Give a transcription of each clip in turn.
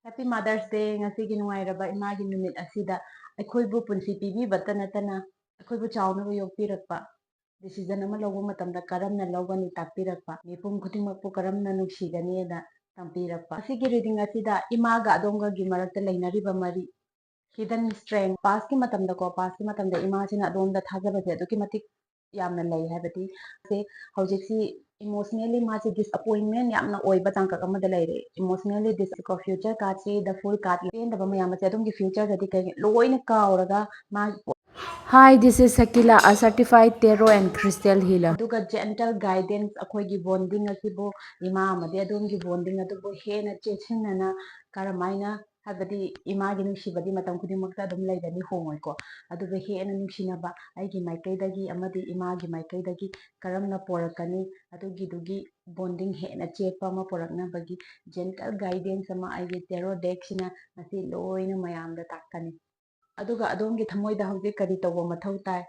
Happy Mother's Day ngasigi nuwairaba imagi numit asida aikoibu punsi pibibata natana aikoibu chawnaba yokpirakpa decision ama lawba matamda karamna lawgani takpirakpa mipum khudingmakpu karamna nungsigani da tampirakpa asigi reading asida imaga adonga gi marakta lainariba mari hidden strength past ki matamda ima sina adonda thajabase aduki matik yamna lay habati se hojiksi emotionally maji disappointment yamna oiba tangkak amada layre emotionally this ko future card se the full card pen da bama yamase adongi future dadi kai loina ka oraga ma Hi, this is Sakila, a certified tarot and crystal healer. aduga gentle guidance akhoi gi bonding asibo ima amade adongi bonding adubo hena chechinana karamaina habadi ima gi nushibadi matam khudimakta adum laidani hongoi ko aduba hena nushinaba aigi maikaidagi amadi ima gi maikaidagi karamna porakani adugi dugi bonding hena chekpa ama poraknabagi gentle guidance ama aigi tarot deck sina asi loina mayamda takani aduga adongi thamoida hauji kari tobo mathau tai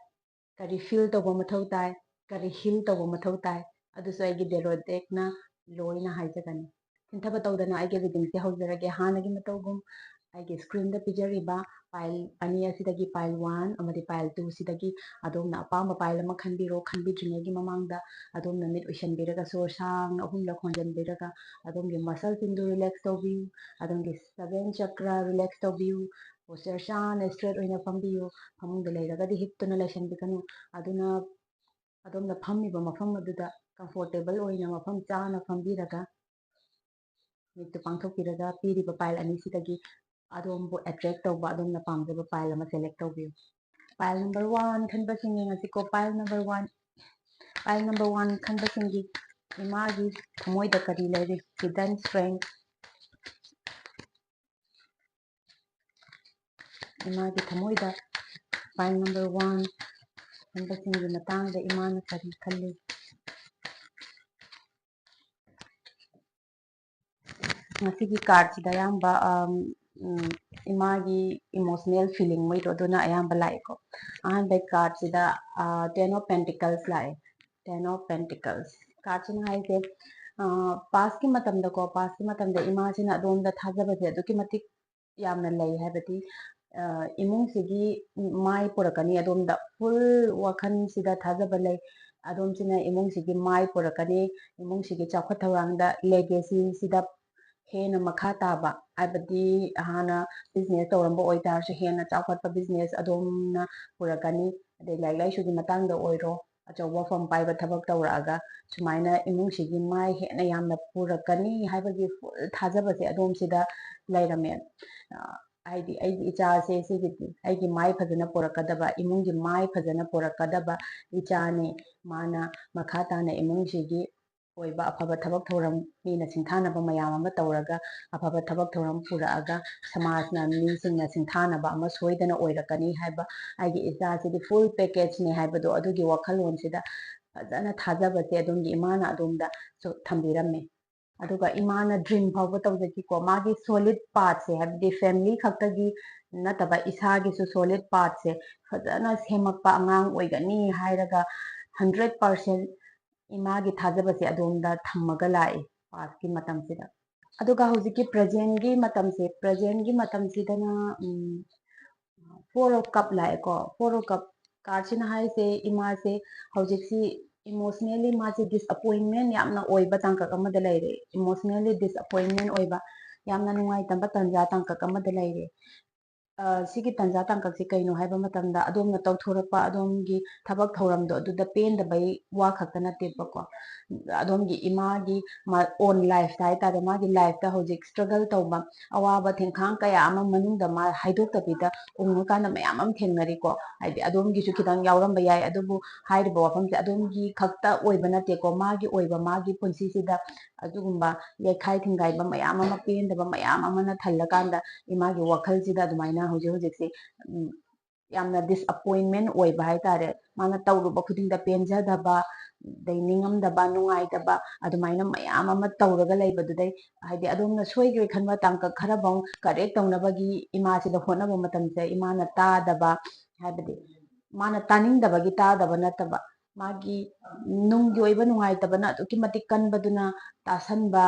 kari feel tobo mathau tai kari heal tobo mathau tai adusu aigi tarot deck na loina haijagani thintaba tawdana aigi reading se haujarage hanagi matawgum aigi screen da pijariba pile ani asidagi pile 1 amadi pile 2 sidagi adomna apamba pile ama khanbiro khanbidrinegi mamangda adomna mit uishanbiraga sor sang ahumla khonjanbiraga adomgi muscle sindu relax tawbiu adomgi 7 chakra relax tawbiu posture shana straight oina fambiu famungda lairagadi hiptuna laishanbikanu aduna adomna fammiba mafam aduda comfortable oina mafam chana fambiraga mittu pangthokpiraga piriba pile ani sidagi adombu attract tawba adomna pamjaba pile ama select tawbiu pile number 1 khanbasingi ngasiko pile number 1 pile number 1 khanbasingi imagi thamoida kari lairi hidden strength imagi thamoida pile number 1 khanbasingi matangda imana kari khalli ngasigi card sida yamba imagi emotional feeling mo ito aduna ayamba laiko ahanbay card sida 10 of pentacles lai 10 of pentacles card sina haise past ki matamda ko past ki matamda ima sina adonda thajabase aduki matik yamna lay habati imung sigi mai porakani adomda full wakhan sida thajaba lay adom sina imung sigi mai porakani imung sigi chawkhat thawrangda legacy sida hena makha taba habadi hana business tawramba oitarsu hena chawkhatpa business adomna purakani ade lai lai sugi matangda oiro achawba fam paiba thabak tawraaga sumaina imung sigi mai hena yamna purakani habagi full thajabase adom sida lairame haidi aigi ichase sigidi aigi mai phajana porakadaba imunggi mai phajana porakadaba ichane mana makha tana imung sigi oiba afaba thabak thoram mina singthanaba mayam ama tawraga afaba thabak thoram puraaga samajna misingna singthanaba ama soidana oirakani haiba aigi ichasidi full package ne haibado adugi wakhalon sida fajana thajabase adumgi imana adumda so thambiramme aduga imana dream phawba tawjaki ko magi solid path se habdi family khaktagi nataba isagi su solid path se fajana semakpa angang oigani hairaga 100% imagi thajabase adomda thammaga lai past ki matam sida aduga hojiki present gi matam sidana 4 of cup lai ko 4 of cup card sina haise ima se hojiksi emotionally maji disappointment yamna oiba tangkak amada laire emotionally disappointment oiba yamna nungai tamba tanja tangkak amada laire sigi tanja tangkak si kaino haiba matamda adomna tawthorakpa adomgi thabak thoramdo aduda pendabai wa khakta nateba ko adomgi imagi ma own life tai tare magi life ta hojik struggle tawba awaba thengkhang kaya ama manungda ma haidok tabida ungna kana mayam am thengnari ko haidi adomgi su khitang yauramba yai adubu hairiba wafamse adomgi khakta oiba nate ko magi oiba magi punsi sida adugumba yekhai thingaiba mayam ama pendaba mayam amana thallakanda imagi wakhalsida adumaina hojik yamna disappointment oiba haitare mana tawruba khudingda penjadaba dainingamdaba nungaitaba adumaina mayam ama tawraga leibadudai haidi adomna soigre khanba tangkak kharabang correct tawnabagi imasida honaba matamse imana tadaba haibadi mana taningdabagi tadaba nataba magi nunggi oiba nungaitaba na aduki matik kanbaduna tasanba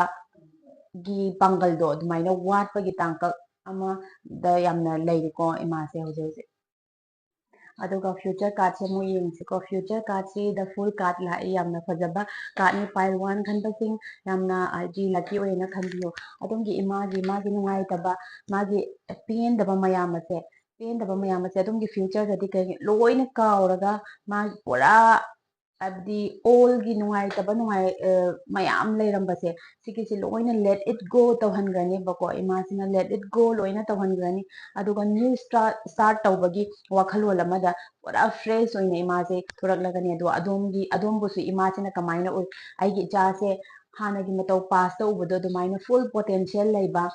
गी पांगलदो अदुमाइना वाटपगी तांकक अमदा यामना लेरिको इमासे हौजे हौजे अदुगा future card से मु येंगसिको future card से the full card लाई यामना फजबा card नि pile 1 खनबसिंग यामना आजी लकी ओइना खनबियो अदुमगी इमागी मागी नुंगाइतबा मागी पेंदबा मयामसे पेंदबा मयामसे अदुमगी फ्यूचर ददि कई लोइना कावरगा मा पुरा abdi all gi nungai taba nungai mayam leirambase sikisi loina let it go tawhangrani bako imasina let it go loina tawhangrani aduga new start tawbagi wakhal lamada pura fresh oina imase thuraklagani adu adombusu imasina kamaina oi aigi jase hanagi matau pass tawbudo dumaina full potential leiba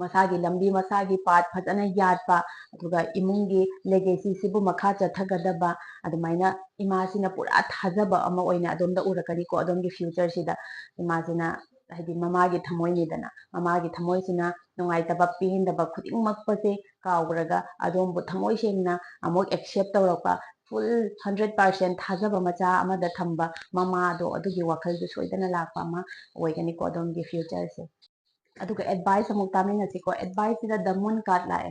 masagi lambi masagi path phajana yatpa aduga imungi legacy sibu makha chathagadaba adumaina imasina pura thajaba ama oina adomda urakani ko adomgi future sida imasina haidi mamagi thamoi ni dana mamagi thamoi sina nungai taba pindaba khuding makpase kawraga adombu thamoi sengna amok accept tawrapa full 100% thajaba macha amada thamba mama do adugi wakhal du soidana lakpa ama oigani ko adomgi future se aduga advice amuk taminasi ko advice sida the moon card lae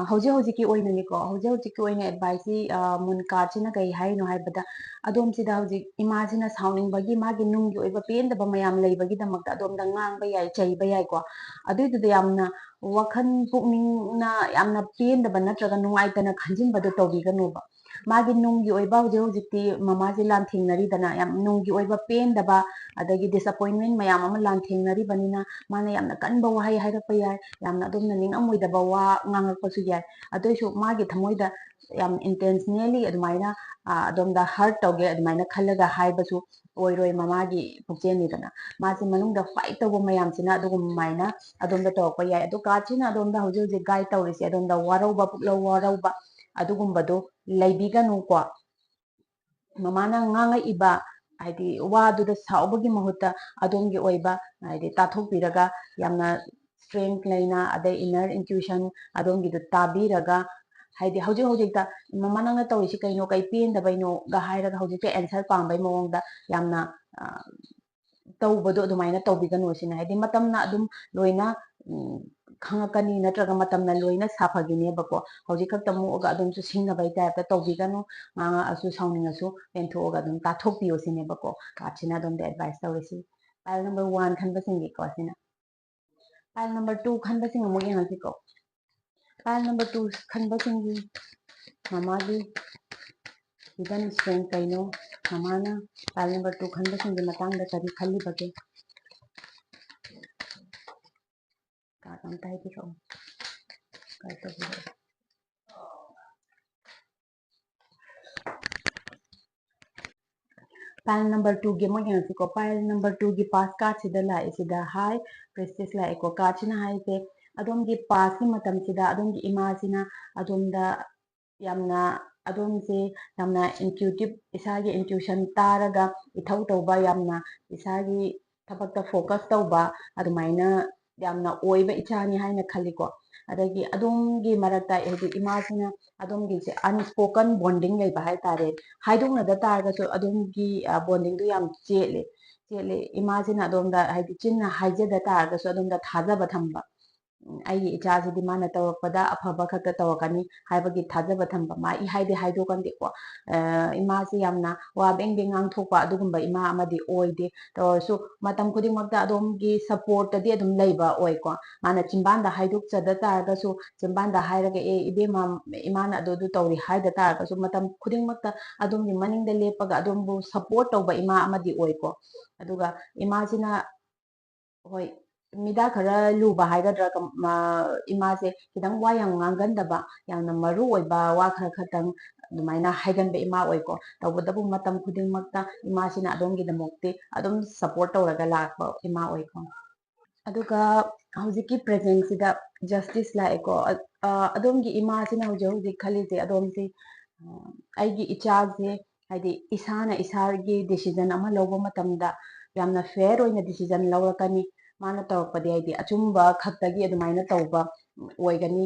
hauji hauji ki oina ni ko hauji hauji ki oina advice si moon card sina kai hai no hai bada adom sida hauji imagine sounding bagi magi nung gi oiba pen da ba mayam lei bagi damak da adom da ngang ba yai chai ba yai ko adu du yamna wakhan pukning na yamna pen da ba natraga nungai tana khanjin ba do tobi ga no ba magi nung gi oiba hauji hauji ti mama ji lan thingnari dana yam nung gi oiba pen da ba adagi disappointment mayam ama lan thingnari banina mana yamna kanba wahai hairapa yai yamna adumna ningamoidaba wa ngangakpasu yai adoisu magi thamoida yam intentionally adumaina adomda hurt tauge adumaina khallaga haibasu oiroi mamagi pukjeni dana masi manungda fight tawba mayamsina adugumaina adomda tawakpa yai adu kachina adomda hauji hauji guide tawrisi adomda warauba puklau warauba adugumbado laibiganu ko mamana nganga iba haidi waduda saubagi mahutta adongi oiba haidi tathokpiraga yamna strength leina adai inner intuition adongi du tabiraga haidi hauji hauji ta mamana nga tawisi kaino kai pen da baino ga hairaga hauji ke answer pambai mawongda yamna tawbado adumaina tawbigano sina haidi matamna adum loina khangakani natraga matamna loina safagine bako hauji khakta muoga adum su singnabai type tawbigano nganga asu sauningasu penthoga adum tathokpiyo sine bako kachina adum de advice tawrisi pile number 1 khanba singi ko sina pile number 2 khanba singa mo yang ko pile number 2 khanba singi mamagi hidden strength kaino mamana pile number 2 khanba singi matangda kari khalli bage ka tam tai ki ro ka to pile number 2 gi mo yang ko pile number 2 gi pass card sida la isida high priestess la eko card sina hai se adom gi pass ki matam sida adom gi ima sina adom da yamna adom se yamna intuitive isagi intuition taraga ithau tauba yamna isagi thapakta focus tauba adumaina yamna oiba ichani haina khaliko adagi adomgi marakta hedi imasina adomgi se unspoken bonding leiba hai tare haidongna da targa so adomgi bonding du yam chele imasina adomda haidi chinna haijada targa so adomda thajaba thamba ꯑꯩꯒꯤ ꯏꯆꯥꯁꯤꯗꯤ ꯃꯥꯅ ꯇꯧꯔꯛꯄꯗ ꯑꯐꯕ ꯈꯛꯇ ꯇꯧꯔꯛꯀꯅꯤ ꯍꯥꯏꯕꯒꯤ ꯊꯥꯖꯕ ꯊꯝꯕ ꯃꯥ ꯏꯍꯥꯏꯗꯤ ꯍꯥꯏꯗꯣꯛꯀꯟꯗꯦꯀꯣ ꯏꯃꯥꯁꯤ ꯌꯥꯝꯅ ꯋꯥ ꯕꯦꯡ ꯕꯦꯡ ꯉꯥꯡꯊꯣꯛꯄ ꯑꯗꯨꯒꯨꯝꯕ ꯏꯃꯥ ꯑꯃꯗꯤ ꯑꯣꯏꯗꯦ ꯇꯧꯔꯁꯨ ꯃꯇꯝ ꯈꯨꯗꯤꯡꯃꯛꯇ ꯑꯗꯣꯝꯒꯤ ꯁꯄꯣꯔꯠꯇꯗꯤ ꯑꯗꯨꯝ ꯂꯩꯕ ꯑꯣꯏꯀꯣ ꯃꯥꯅ ꯆꯤꯝꯕꯥꯟꯗ ꯍꯥꯏꯗꯣꯛꯆꯗ ꯇꯥꯔꯒꯁꯨ ꯆꯤꯝꯕꯥꯟꯗ ꯍꯥꯏꯔꯒ ꯏꯕꯦꯝꯃ ꯏꯃꯥꯅ ꯑꯗꯨ ꯇꯧꯔꯤ ꯍꯥꯏꯗ ꯇꯥꯔꯒꯁꯨ ꯃꯇꯝ ꯈꯨꯗꯤꯡꯃꯛꯇ ꯑꯗꯣꯝꯒꯤ ꯃꯅꯤꯡꯗ ꯂꯦꯞꯄꯒ ꯑꯗꯣꯝꯕꯨ ꯁꯄꯣꯔꯠ ꯇꯧꯕ ꯏꯃꯥ ꯑꯃꯗꯤ ꯑꯣꯏꯀꯣ ꯑꯗꯨꯒ ꯏꯃꯥꯁꯤꯅ ꯍꯣꯏ ꯃꯤꯗꯥ ꯈꯔ ꯂꯨꯕ ꯍꯥꯏꯒꯗ꯭ꯔꯥ ꯏꯃꯥꯁꯦ ꯈꯤꯇꯪ ꯋꯥ ꯌꯥꯝ ꯉꯥꯡꯒꯟꯗꯕ ꯌꯥꯝꯅ ꯃꯔꯨ ꯑꯣꯏꯕ ꯋꯥ ꯈꯔ ꯈꯛꯇꯪ ꯑꯗꯨꯃꯥꯏꯅ ꯍꯥꯏꯒꯟꯕ ꯏꯃꯥ ꯑꯣꯏꯀꯣ ꯇꯧꯕꯇꯕꯨ ꯃꯇꯝ ꯈꯨꯗꯤꯡꯃꯛꯇ ꯏꯃꯥꯁꯤꯅ ꯑꯗꯣꯝꯒꯤꯗꯃꯛꯇꯤ ꯑꯗꯨꯝ ꯁꯄꯣꯔꯠ ꯇꯧꯔꯒ ꯂꯥꯛꯄ ꯏꯃꯥ ꯑꯣꯏꯀꯣ ꯑꯗꯨꯒ ꯍꯧꯖꯤꯛꯀꯤ ꯄ꯭ꯔꯦꯖꯦꯟꯁꯤꯗ ꯖꯁꯇꯤꯁ ꯂꯥꯛꯑꯦꯀꯣ ꯑꯗꯣꯝꯒꯤ ꯏꯃꯥꯁꯤꯅ ꯍꯧꯖꯤꯛ ꯍꯧꯖꯤꯛ ꯈꯜꯂꯤꯁꯦ ꯑꯗꯣꯝꯁꯤ ꯑꯩꯒꯤ ꯏꯆꯥꯁꯦ ꯍꯥꯏꯗꯤ ꯏꯁꯥꯅ ꯏꯁꯥꯒꯤ ꯗꯤꯁꯤꯖꯟ ꯑꯃ ꯂꯧꯕ ꯃꯇꯝꯗ ꯌꯥꯝꯅ ꯐꯦꯌꯔ ꯑꯣꯏꯅ ꯗꯤꯁꯤꯖꯟ ꯂꯧꯔꯛꯀꯅꯤ ꯃꯥꯅ ꯇꯧꯔꯛꯄꯗꯤ ꯍꯥꯏꯗꯤ ꯑꯆꯨꯝꯕ ꯈꯛꯇꯒꯤ ꯑꯗꯨꯃꯥꯏꯅ ꯇꯧꯕ ꯑꯣꯏꯒꯅꯤ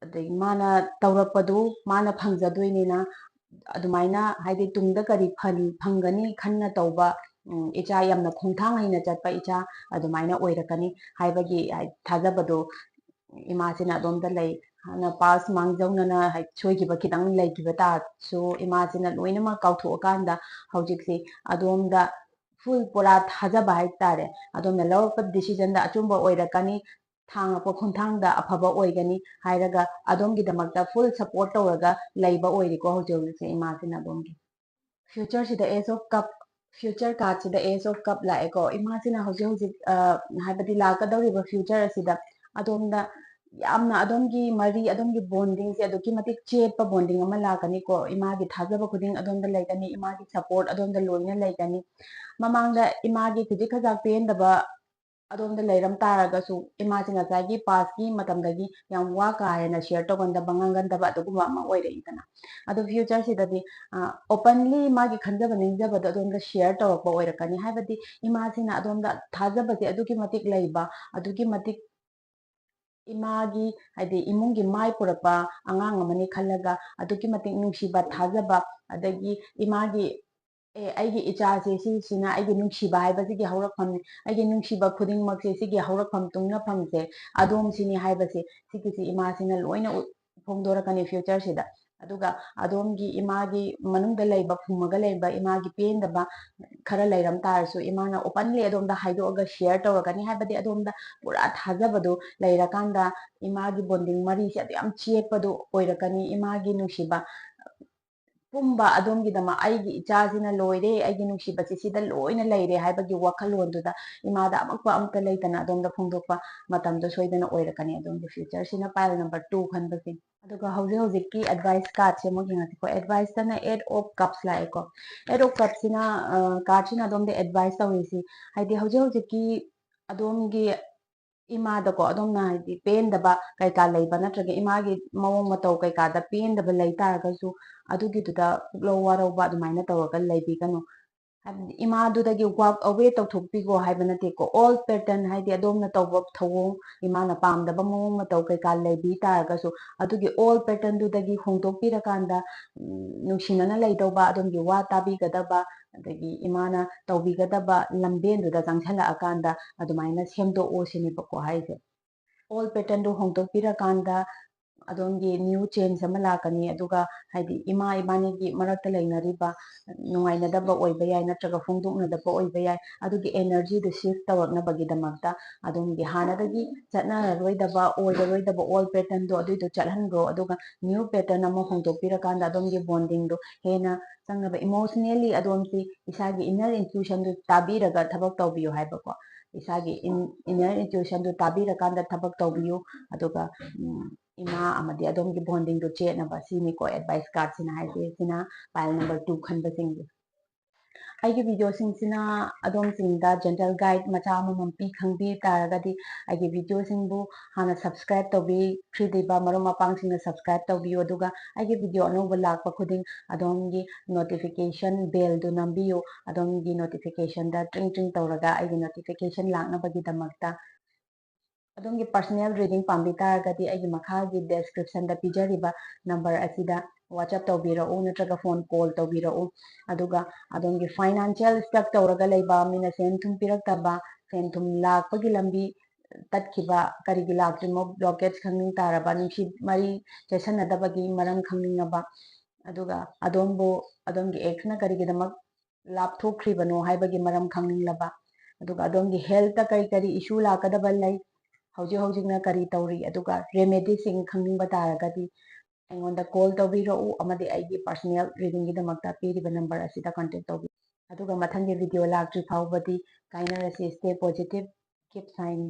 ꯑꯗꯒꯤ ꯃꯥꯅ ꯇꯧꯔꯛꯄꯗꯨ ꯃꯥꯅ ꯐꯪꯖꯗꯣꯏꯅꯤꯅ ꯑꯗꯨꯃꯥꯏꯅ ꯍꯥꯏꯗꯤ ꯇꯨꯡꯗ ꯀꯔꯤ ꯐꯪꯒꯅꯤ ꯈꯟꯅ ꯇꯧꯕ ꯏꯆꯥ ꯌꯥꯝꯅ ꯈꯣꯡꯊꯥꯡ ꯍꯩꯅ ꯆꯠꯄ ꯏꯆꯥ ꯑꯗꯨꯃꯥꯏꯅ ꯑꯣꯏꯔꯛꯀꯅꯤ ꯍꯥꯏꯕꯒꯤ ꯊꯥꯖꯕꯗꯣ ꯏꯃꯥꯁꯤꯅ ꯑꯗꯣꯝꯗ ꯂꯩ ꯍꯥꯟꯅ ꯄꯥꯁ ꯃꯥꯡꯖꯧꯅꯅ ꯁꯣꯏꯈꯤꯕ ꯈꯤꯇꯪ ꯂꯩꯈꯤꯕ ꯇꯥꯔꯁꯨ ꯏꯃꯥꯁꯤꯅ ꯂꯣꯏꯅꯃꯛ ꯀꯥꯎꯊꯣꯛꯑꯀꯥꯟꯗ ꯍꯧꯖꯤꯛꯁꯤ ꯑꯗꯣꯝꯗ ꯐꯨꯜ ꯄꯨꯔꯥ ꯊꯥꯖꯕ ꯍꯥꯏꯇꯥꯔꯦ ꯑꯗꯣꯝꯅ ꯂꯧꯔꯛꯄ ꯗꯤꯁꯤꯖꯟꯗ ꯑꯆꯨꯝꯕ ꯑꯣꯏꯔꯛꯀꯅꯤ ꯊꯥꯡꯉꯛꯄ ꯈꯣꯡꯊꯥꯡꯗ ꯑꯐꯕ ꯑꯣꯏꯒꯅꯤ ꯍꯥꯏꯔꯒ ꯑꯗꯣꯝꯒꯤꯗꯃꯛꯇ ꯐꯨꯜ ꯁꯞꯄꯣꯔꯠ ꯇꯧꯔꯒ ꯂꯩꯕ ꯑꯣꯏꯔꯤꯀꯣ ꯍꯧꯖꯤꯛ ꯍꯧꯖꯤꯛꯁꯦ ꯏꯃꯥꯁꯤꯅ ꯑꯗꯣꯝꯒꯤ ꯐ꯭ꯌꯨꯆꯔꯁꯤꯗ ꯑꯦꯁ ꯑꯣꯐ ꯀꯞ ꯐ꯭ꯌꯨꯆꯔ ꯀꯥꯔꯗꯁꯤꯗ ꯑꯦꯁ ꯑꯣꯐ ꯀꯞ ꯂꯥꯛꯑꯦꯀꯣ ꯏꯃꯥꯁꯤꯅ ꯍꯧꯖꯤꯛ ꯍꯧꯖꯤꯛ ꯍꯥꯏꯕꯗꯤ ꯂꯥꯛꯀꯗꯧꯔꯤꯕ ꯐ꯭ꯌꯨꯆꯔ ꯑꯁꯤꯗ ꯑꯗꯣꯝꯗ ꯌꯥꯝꯅ ꯑꯗꯣꯝꯒꯤ ꯃꯔꯤ ꯑꯗꯣꯝꯒꯤ ꯕꯣꯟꯗꯤꯡꯁꯦ ꯑꯗꯨꯛꯀꯤ ꯃꯇꯤꯛ ꯆꯦꯠꯄ ꯕꯣꯟꯗꯤꯡ ꯑꯃ ꯂꯥꯛꯀꯅꯤꯀꯣ ꯏꯃꯥꯒꯤ ꯊꯥꯖꯕ ꯈꯨꯗꯤꯡ ꯑꯗꯣꯝꯗ ꯂꯩꯒꯅꯤ ꯏꯃꯥꯒꯤ ꯁꯞꯄꯣꯔꯠ ꯑꯗꯣꯝꯗ ꯂꯣꯏꯅ ꯂꯩꯒꯅꯤ ꯃꯃꯥꯡꯗ ꯏꯃꯥꯒꯤ ꯈꯖꯤꯛ ꯈꯖꯥꯛ ꯄꯦꯟꯗꯕ ꯑꯗꯣꯝꯗ ꯂꯩꯔꯝ ꯇꯥꯔꯒꯁꯨ ꯏꯃꯥꯁꯤ ꯉꯁꯥꯏꯒꯤ ꯄꯥꯁꯀꯤ ꯃꯇꯝꯗꯒꯤ ꯌꯥꯝ ꯋꯥ ꯀꯥ ꯍꯦꯟꯅ ꯁꯤꯌꯔ ꯇꯧꯒꯟꯗꯕ ꯉꯥꯡꯒꯟꯗꯕ ꯑꯗꯨꯒꯨꯝꯕ ꯑꯃ ꯑꯣꯏꯔꯛꯏꯗꯅ ꯑꯗꯣ ꯐ꯭ꯌꯨꯆꯔꯁꯤꯗꯗꯤ ꯑꯣꯄꯟꯂꯤ ꯃꯥꯒꯤ ꯈꯟꯖꯕ ꯅꯤꯡꯖꯕꯗꯣ ꯑꯗꯣꯝꯗ ꯁꯤꯌꯔ ꯇꯧꯔꯛꯄ ꯑꯣꯏꯔꯛꯀꯅꯤ ꯍꯥꯏꯕꯗꯤ ꯏꯃꯥꯁꯤꯅ ꯑꯗꯣꯝꯗ ꯊꯥꯖꯕꯁꯦ ꯑꯗꯨꯛꯀꯤ ꯃꯇꯤꯛ ꯂꯩꯕ ꯑꯗꯨꯛꯀꯤ ꯃꯇꯤꯛ ꯏꯃꯥꯒꯤ ꯍꯥꯏꯗꯤ ꯏꯃꯨꯡꯒꯤ ꯃꯥꯏ ꯄꯨꯔꯛꯄ ꯑꯉꯥꯡ ꯑꯃꯅꯤ ꯈꯜꯂꯒ ꯑꯗꯨꯛꯀꯤ ꯃꯇꯤꯛ ꯅꯨꯡꯁꯤꯕ ꯊꯥꯖꯕ ꯑꯗꯒꯤ ꯏꯃꯥꯒꯤ ꯑꯩꯒꯤ ꯏꯆꯥꯁꯦ ꯁꯤꯁꯤꯅ ꯑꯩꯒꯤ ꯅꯨꯡꯁꯤꯕ ꯍꯥꯏꯕꯁꯤꯒꯤ ꯍꯧꯔꯛꯐꯝꯅꯤ ꯑꯩꯒꯤ ꯅꯨꯡꯁꯤꯕ ꯈꯨꯗꯤꯡꯃꯛꯁꯦ ꯁꯤꯒꯤ ꯍꯧꯔꯛꯐꯝ ꯇꯨꯡꯅꯐꯝꯁꯦ ꯑꯗꯣꯝꯁꯤꯅꯤ ꯍꯥꯏꯕꯁꯦ ꯁꯤꯒꯤꯁꯤ ꯏꯃꯥꯁꯤꯅ ꯂꯣꯏꯅ ꯐꯣꯡꯗꯣꯔꯛꯀꯅꯤ ꯐ꯭ꯌꯨꯆꯔꯁꯤꯗ ꯑꯗꯨꯒ ꯑꯗꯣꯝꯒꯤ ꯏꯃꯥꯒꯤ ꯃꯅꯨꯡꯗ ꯂꯩꯕ ꯐꯨꯝꯃꯒ ꯂꯩꯕ ꯏꯃꯥꯒꯤ ꯄꯦꯟꯗꯕ ꯈꯔ ꯂꯩꯔꯝ ꯇꯥꯔꯁꯨ ꯏꯃꯥꯅ ꯑꯣꯄꯟꯂꯤ ꯑꯗꯣꯝꯗ ꯍꯥꯏꯗꯣꯛꯑꯒ ꯁꯤꯌꯔ ꯇꯧꯔꯛꯀꯅꯤ ꯍꯥꯏꯕꯗꯤ ꯑꯗꯣꯝꯗ ꯄꯨꯔꯥ ꯊꯥꯖꯕꯗꯣ ꯂꯩꯔꯀꯥꯟꯗ ꯏꯃꯥꯒꯤ ꯕꯣꯟꯗꯤꯡ ꯃꯔꯤꯁꯦ ꯑꯗꯨ ꯌꯥꯝ ꯆꯦꯠꯄꯗꯣ ꯑꯣꯏꯔꯛꯀꯅꯤ ꯏꯃꯥꯒꯤ ꯅꯨꯡꯁꯤꯕ ꯄꯨꯝꯕ ꯑꯗꯣꯝꯒꯤꯗꯃꯛ ꯑꯩꯒꯤ ꯏꯆꯥꯁꯤꯅ ꯂꯣꯏꯔꯦ ꯑꯩꯒꯤ ꯅꯨꯡꯁꯤꯕꯁꯤ ꯁꯤꯗ ꯂꯣꯏꯅ ꯂꯩꯔꯦ ꯍꯥꯏꯕꯒꯤ ꯋꯥꯈꯜꯂꯣꯟꯗꯨꯗ ꯏꯃꯥꯗ ꯑꯃꯛꯄ ꯑꯝꯇ ꯂꯩꯇꯅ ꯑꯗꯣꯝꯗ ꯐꯣꯡꯗꯣꯛꯄ ꯃꯇꯝꯗꯣ ꯁꯣꯏꯗꯅ ꯑꯣꯏꯔꯛꯀꯅꯤ ꯑꯗꯣꯝꯒꯤ ꯐ꯭ꯌꯨꯆꯔꯁꯤꯅ ꯄꯥꯏꯜ ꯅꯝꯕꯔ 2 ꯈꯟꯕꯁꯤꯡ ꯑꯗꯨꯒ ꯍꯧꯖꯤꯛ ꯍꯧꯖꯤꯛꯀꯤ ꯑꯦꯗꯚꯥꯏꯁ ꯀꯥꯔꯗꯁꯦ ꯑꯃꯨꯛ ꯌꯦꯡꯉꯁꯤꯀꯣ ꯑꯦꯗꯚꯥꯏꯁꯇꯅ 8 ꯑꯣꯐ ꯀꯞꯁ ꯂꯥꯛꯑꯦꯀꯣ 8 ꯑꯣꯐ ꯀꯞꯁꯤꯅ ꯀꯥꯔꯗꯁꯤꯅ ꯑꯗꯣꯝꯗ ꯑꯦꯗꯚꯥꯏꯁ ꯇꯧꯔꯤꯁꯤ ꯍꯥꯏꯗꯤ ꯍꯧꯖꯤꯛ ꯍꯧꯖꯤꯛꯀꯤ ꯑꯗꯣꯝꯒꯤ ꯏꯃꯥꯗꯀꯣ ꯑꯗꯣꯝꯅ ꯍꯥꯏꯗꯤ ꯄꯦꯟꯗꯕ ꯀꯩꯀꯥ ꯂꯩꯕ ꯅꯠꯇ꯭ꯔꯒ ꯏꯃꯥꯒꯤ ꯃꯑꯣꯡ ꯃꯇꯧ ꯀꯩꯀꯥꯗ ꯄꯦꯟꯗꯕ ꯂꯩ ꯇꯥꯔꯒꯁꯨ ꯑꯗꯨꯒꯤꯗꯨꯗ ꯄꯨꯛꯂꯧ ꯋꯥꯔꯧꯕ ꯑꯗꯨꯃꯥꯏꯅ ꯇꯧꯔꯒ ꯂꯩꯕꯤꯒꯅꯨ ꯍꯥꯏꯕꯗꯤ ꯏꯃꯥꯗꯨꯗꯒꯤ ꯋꯥꯛ ꯑꯋꯦ ꯇꯧꯊꯣꯛꯄꯤꯈꯣ ꯍꯥꯏꯕ ꯅꯠꯇꯦꯀꯣ ꯑꯣꯜ ꯄꯦꯇꯔꯟ ꯍꯥꯏꯗꯤ ꯑꯗꯣꯝꯅ ꯇꯧꯕ ꯊꯧꯑꯣꯡ ꯏꯃꯥꯅ ꯄꯥꯝꯗꯕ ꯃꯑꯣꯡ ꯃꯇꯧ ꯀꯩꯀꯥ ꯂꯩꯕꯤ ꯇꯥꯔꯒꯁꯨ ꯑꯗꯨꯒꯤ ꯑꯣꯜ ꯄꯦꯇꯔꯟꯗꯨꯗꯒꯤ ꯍꯣꯡꯗꯣꯛꯄꯤꯔꯀꯥꯟꯗ ꯅꯨꯡꯁꯤꯅꯅ ꯂꯩꯗꯧꯕ ꯑꯗꯣꯝꯒꯤ ꯋꯥ ꯇꯥꯕꯤꯒꯗꯕ ꯑꯗꯒꯤ ꯏꯃꯥꯅ ꯇꯧꯕꯤꯒꯗꯕ ꯂꯝꯕꯦꯟꯗꯨꯗ ꯆꯪꯁꯤꯜꯂꯛꯑꯀꯥꯟꯗ ꯑꯗꯨꯃꯥꯏꯅ ꯁꯦꯝꯗꯣꯛꯑꯣ ꯁꯤꯅꯦꯕꯀꯣ ꯍꯥꯏꯁꯦ ꯑꯣꯜ ꯄꯦꯇꯔꯟꯗꯨ ꯍꯣꯡꯗꯣꯛꯄꯤꯔꯀꯥꯟꯗ ꯑꯗꯣꯝꯒꯤ ꯅ꯭ꯌꯨ ꯆꯦꯟꯖ ꯑꯃ ꯂꯥꯛꯀꯅꯤ ꯑꯗꯨꯒ ꯍꯥꯏꯗꯤ ꯏꯃꯥ ꯏꯕꯥꯅꯤꯒꯤ ꯃꯔꯛꯇ ꯂꯩꯅꯔꯤꯕ ꯅꯨꯡꯉꯥꯏꯅꯗꯕ ꯑꯣꯏꯕ ꯌꯥꯏ ꯅꯠꯇ꯭ꯔꯒ ꯐꯣꯡꯗꯣꯛꯅꯗꯕ ꯑꯣꯏꯕ ꯌꯥꯏ ꯑꯗꯨꯒꯤ ꯑꯦꯅꯔꯖꯤꯗꯨ ꯁꯤꯐ ꯇꯧꯔꯛꯅꯕꯒꯤꯗꯃꯛꯇ ꯑꯗꯣꯝꯒꯤ ꯍꯥꯟꯅꯗꯒꯤ ꯆꯠꯅꯔꯔꯣꯏꯗꯕ ꯑꯣꯏꯔꯔꯣꯏꯗꯕ ꯑꯣꯜ ꯄꯦꯇꯔꯟꯗꯣ ꯑꯗꯨꯏꯗꯣ ꯆꯠꯍꯟꯈ꯭ꯔꯣ ꯑꯗꯨꯒ ꯅ꯭ꯌꯨ ꯄꯦꯇꯔꯟ ꯑꯃ ꯍꯣꯡꯗꯣꯛꯄꯤꯔꯀꯥꯟꯗ ꯑꯗꯣꯝꯒꯤ ꯕꯣꯟꯗꯤꯡꯗꯣ ꯍꯦꯟꯅ ꯆꯪꯅꯕ ꯏꯃꯣꯁꯅꯦꯜꯂꯤ ꯑꯗꯣꯝꯁꯤ ꯏꯁꯥꯒꯤ ꯏꯟꯅꯔ ꯏꯟꯇ꯭ꯌꯨꯁꯟꯗꯨ ꯇꯥꯕꯤꯔꯒ ꯊꯕꯛ ꯇꯧꯕꯤꯌꯨ ꯍꯥꯏꯕꯀꯣ ꯏꯁꯥꯒꯤ ꯏꯟꯅꯔ ꯏꯟꯇ꯭ꯌꯨꯁꯟꯗꯨ ꯇꯥꯕꯤꯔꯀꯥꯟꯗ ꯊꯕꯛ ꯇꯧꯕꯤꯌꯨ ꯑꯗꯨꯒ ꯏꯃꯥ ꯑꯃꯗꯤ ꯑꯗꯣꯝꯒꯤ ꯕꯣꯟꯗꯤꯡꯗꯨ ꯆꯦꯠꯅꯕ ꯁꯤꯅꯤꯀꯣ ꯑꯦꯗꯚꯥꯏꯁ ꯀꯥꯔꯗꯁꯤꯅ ꯍꯥꯏꯁꯦ ꯁꯤꯅ ꯄꯥꯏꯜ ꯅꯝꯕꯔ 2 ꯈꯟꯕꯁꯤꯡꯁꯦ ꯑꯩꯒꯤ ꯚꯤꯗꯤꯑꯣꯁꯤꯡꯁꯤꯅ ꯑꯗꯣꯝꯁꯤꯡꯗ ꯖꯦꯟꯇꯜ ꯒꯥꯏꯗ ꯃꯆꯥ ꯑꯃꯃꯝ ꯈꯪꯕꯤ ꯇꯥꯔꯒꯗꯤ ꯑꯩꯒꯤ ꯚꯤꯗꯤꯑꯣꯁꯤꯡꯕꯨ ꯍꯥꯟꯅ ꯁꯕꯁꯀ꯭ꯔꯥꯏꯕ ꯇꯧꯕꯤꯈ꯭ꯔꯤꯕ ꯃꯔꯨꯞ ꯃꯄꯥꯡꯁꯤꯡꯅ ꯁꯕꯁꯀ꯭ꯔꯥꯏꯕ ꯇꯧꯕꯤꯌꯨ ꯑꯗꯨꯒ ꯑꯩꯒꯤ ꯚꯤꯗꯤꯑꯣ ꯑꯅꯧꯕ ꯂꯥꯛꯄ ꯈꯨꯗꯤꯡ ꯑꯗꯣꯝꯒꯤ ꯅꯣꯇꯤꯐꯤꯀꯦꯁꯟ ꯕꯦꯜꯗꯨ ꯅꯝꯕꯤꯌꯨ ꯑꯗꯣꯝꯒꯤ ꯅꯣꯇꯤꯐꯤꯀꯦꯁꯟꯗ ꯇ꯭ꯔꯤꯡ ꯇ꯭ꯔꯤꯡ ꯇꯧꯔꯒ ꯑꯩꯒꯤ ꯅꯣꯇꯤꯐꯤꯀꯦꯁꯟ ꯂꯥꯛꯅꯕꯒꯤꯗꯃꯛꯇ ꯑꯗꯣꯝꯒꯤ ꯄꯔꯁꯣꯅꯦꯜ ꯔꯤꯗꯤꯡ ꯄꯥꯝꯕꯤ ꯇꯥꯔꯒꯗꯤ ꯑꯩꯒꯤ ꯃꯈꯥꯒꯤ ꯗꯦꯁꯀ꯭ꯔꯤꯞꯁꯟꯗ ꯄꯤꯖꯔꯤꯕ ꯅꯝꯕꯔ ꯑꯁꯤꯗ ꯋꯥꯆꯞ ꯇꯧꯕꯤꯔꯛꯎ ꯅꯠꯇ꯭ꯔꯒ ꯐꯣꯟ ꯀꯣꯜ ꯇꯧꯕꯤꯔꯛꯎ ꯑꯗꯨꯒ ꯑꯗꯣꯝꯒꯤ ꯐꯥꯏꯅꯥꯟꯁꯤꯌꯦꯜ ꯁ꯭ꯇꯛ ꯇꯧꯔꯒ ꯂꯩꯕ ꯃꯤꯅ ꯁꯦꯟ ꯊꯨꯝ ꯄꯤꯔꯛꯇꯕ ꯁꯦꯟ ꯊꯨꯝ ꯂꯥꯛꯄꯒꯤ ꯂꯝꯕꯤ ꯇꯠꯈꯤꯕ ꯀꯔꯤꯒꯤ ꯂꯥꯛꯇ꯭ꯔꯤꯃꯣ ꯕ꯭ꯂꯣꯀꯦꯠꯁ ꯈꯪꯅꯤꯡ ꯇꯥꯔꯕ ꯅꯨꯡꯁꯤ ꯃꯔꯤ ꯆꯦꯁꯟꯅꯗꯕꯒꯤ ꯃꯔꯝ ꯈꯪꯅꯤꯡꯉꯕ ꯑꯗꯨꯒ ꯑꯗꯣꯝꯕꯨ ꯑꯗꯣꯝꯒꯤ ꯑꯦꯛꯁꯅ ꯀꯔꯤꯒꯤꯗꯃꯛ ꯂꯥꯞꯊꯣꯛꯈ꯭ꯔꯤꯕꯅꯣ ꯍꯥꯏꯕꯒꯤ ꯃꯔꯝ ꯈꯪꯅꯤꯡꯂꯕ ꯑꯗꯨꯒ ꯑꯗꯣꯝꯒꯤ ꯍꯦꯜꯠꯇ ꯀꯔꯤ ꯀꯔꯤ ꯏꯁꯨ ꯂꯥꯛꯀꯗꯕ ꯂꯩ ꯍꯧꯖꯤꯛ ꯍꯧꯖꯤꯛꯅ ꯀꯔꯤ ꯇꯧꯔꯤ ꯑꯗꯨꯒ ꯔꯦꯃꯦꯗꯤꯁꯤꯡ ꯈꯪꯅꯤꯡꯕ ꯇꯥꯔꯒꯗꯤ ꯑꯩꯉꯣꯟꯗ ꯀꯣꯜ ꯇꯧꯕꯤꯔꯛꯎ ꯑꯃꯗꯤ ꯑꯩꯒꯤ ꯄꯔꯁꯣꯅꯦꯜ ꯔꯤꯗꯤꯡꯒꯤꯗꯃꯛꯇ ꯄꯤꯔꯤꯕ ꯅꯝꯕꯔ ꯑꯁꯤꯗ ꯀꯟꯇꯦꯛ ꯇꯧꯕꯤꯌꯨ ꯑꯗꯨꯒ ꯃꯊꯪꯒꯤ ꯚꯤꯗꯤꯑꯣ ꯂꯥꯛꯇ꯭ꯔꯤ ꯐꯥꯎꯕꯗꯤ ꯀꯥꯏꯅꯔꯁꯤ ꯁ꯭ꯇꯦ ꯄꯣꯖꯤꯇꯤꯚ ꯀꯤꯞ ꯁꯥꯏꯟ